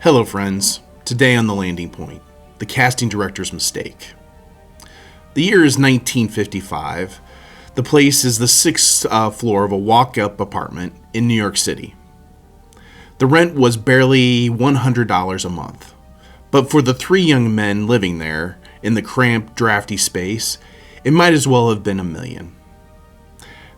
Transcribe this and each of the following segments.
Hello friends, today on The Landing Point, the casting director's mistake. The year is 1955. The place is the sixth floor of a walk-up apartment in New York City. The rent was barely $100 a month, but for the three young men living there in the cramped, drafty space, it might as well have been $1 million.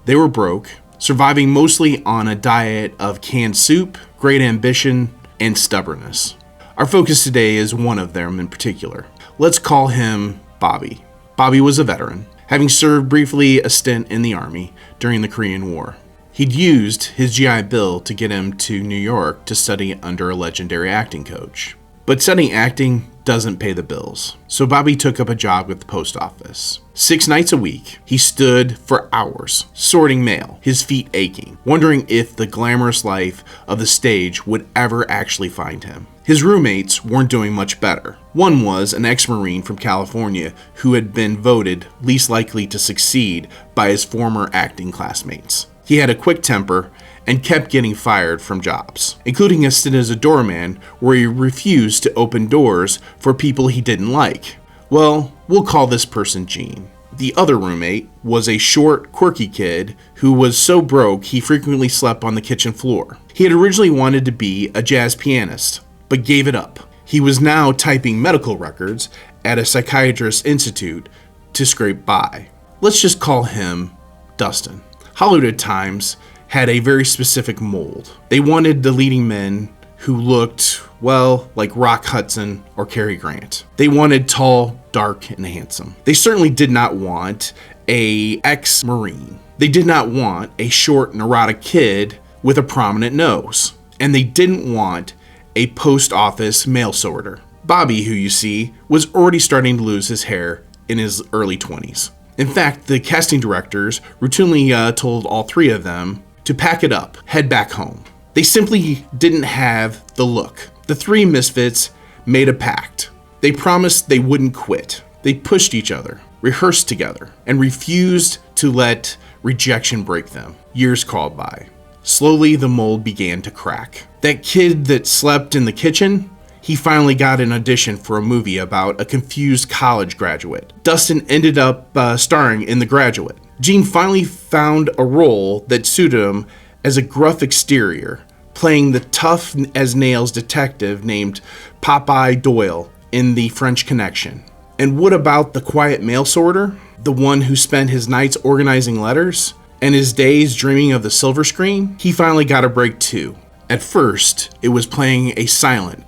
They were broke, surviving mostly on a diet of canned soup, great ambition, and stubbornness. Our focus today is one of them in particular. Let's call him Bobby. Bobby was a veteran, having served briefly a stint in the Army during the Korean War. He'd used his GI Bill to get him to New York to study under a legendary acting coach. But studying acting doesn't pay the bills, so Bobby took up a job with the post office. 6 nights a week, he stood for hours, sorting mail, his feet aching, wondering if the glamorous life of the stage would ever actually find him. His roommates weren't doing much better. One was an ex-Marine from California who had been voted least likely to succeed by his former acting classmates. He had a quick temper and kept getting fired from jobs, including a stint as a doorman where he refused to open doors for people he didn't like. Well, we'll call this person Gene. The other roommate was a short, quirky kid who was so broke he frequently slept on the kitchen floor. He had originally wanted to be a jazz pianist, but gave it up. He was now typing medical records at a psychiatrist's institute to scrape by. Let's just call him Dustin. Hollywood Times had a very specific mold. They wanted the leading men who looked, well, like Rock Hudson or Cary Grant. They wanted tall, dark, and handsome. They certainly did not want an ex-Marine. They did not want a short, neurotic kid with a prominent nose. And they didn't want a post office mail sorter. Bobby, who you see, was already starting to lose his hair in his early 20s. In fact, the casting directors routinely told all three of them to pack it up, head back home. They simply didn't have the look. The three misfits made a pact. They promised they wouldn't quit. They pushed each other, rehearsed together, and refused to let rejection break them. Years crawled by. Slowly, the mold began to crack. That kid that slept in the kitchen, he finally got an audition for a movie about a confused college graduate. Dustin ended up starring in The Graduate. Gene finally found a role that suited him as a gruff exterior, playing the tough-as-nails detective named Popeye Doyle in The French Connection. And what about the quiet mail sorter? The one who spent his nights organizing letters and his days dreaming of the silver screen? He finally got a break too. At first, it was playing a silent,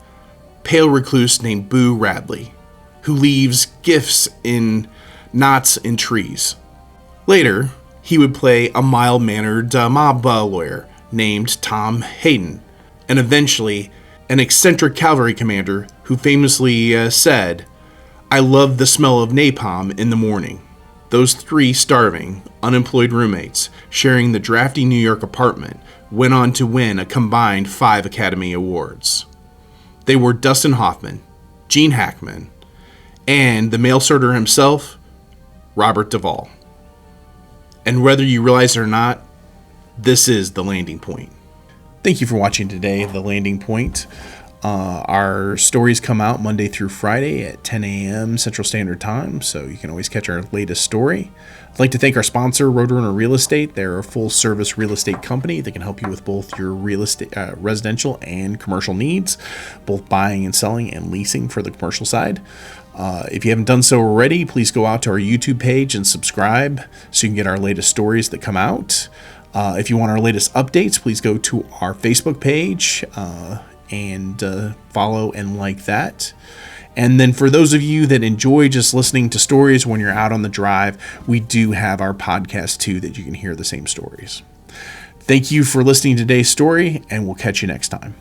pale recluse named Boo Radley, who leaves gifts in knots in trees. Later, he would play a mild-mannered mob lawyer named Tom Hayden, and eventually an eccentric cavalry commander who famously said, "I love the smell of napalm in the morning." Those three starving, unemployed roommates sharing the drafty New York apartment went on to win a combined 5 Academy Awards. They were Dustin Hoffman, Gene Hackman, and the mail sorter himself, Robert Duvall. And whether you realize it or not, this is The Landing Point. Thank you for watching today, The Landing Point. Our stories come out Monday through Friday at 10 a.m. Central Standard Time, so you can always catch our latest story. I'd like to thank our sponsor, Roadrunner Real Estate. They're a full-service real estate company that can help you with both your real estate, residential and commercial needs, both buying and selling and leasing for the commercial side. If you haven't done so already, please go out to our YouTube page and subscribe so you can get our latest stories that come out. If you want our latest updates, please go to our Facebook page and follow and like that. And then for those of you that enjoy just listening to stories when you're out on the drive, we do have our podcast too that you can hear the same stories. Thank you for listening to today's story, and we'll catch you next time.